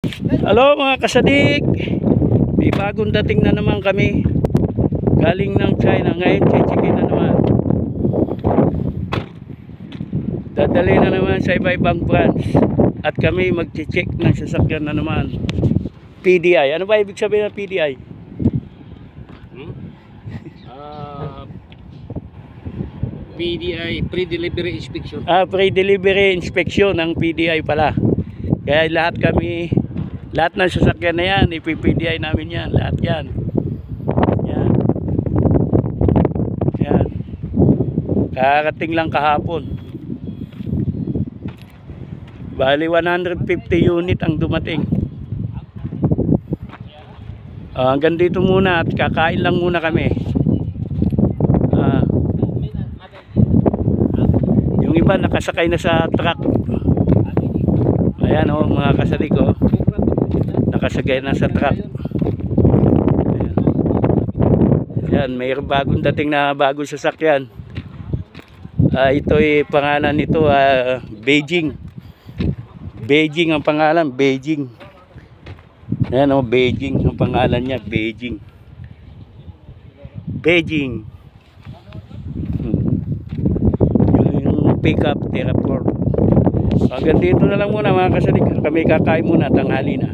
Hello mga kasadik, may bagong dating na naman kami galing ng China. Ngayon chichikin na naman, dadali na naman sa iba-ibang branch at kami magchichik ng sasakyan na naman. PDI, ano ba ibig sabihin ng PDI? PDI, pre-delivery inspection. Pre-delivery inspection ng PDI pala. Kaya lahat ng sasakyan na yan, ipi-PDI namin yan, lahat yan. Yan. Karating lang kahapon. Bali 150 unit ang dumating. Hanggang dito muna at kakain lang muna kami. Yung iba nakasakay na sa truck. Ayan o mga kasadik o, nakasakay na sa truck. Ayan, may bagong dating na bagong sasakyan. Ito ay pangalan nito, Beijing. Beijing ang pangalan, Beijing. Ayan o, Beijing ang pangalan niya, Beijing. Beijing. Yung pickup Terraport. Hanggang dito na lang muna mga kasadik. Kami kakain muna, tanghali na.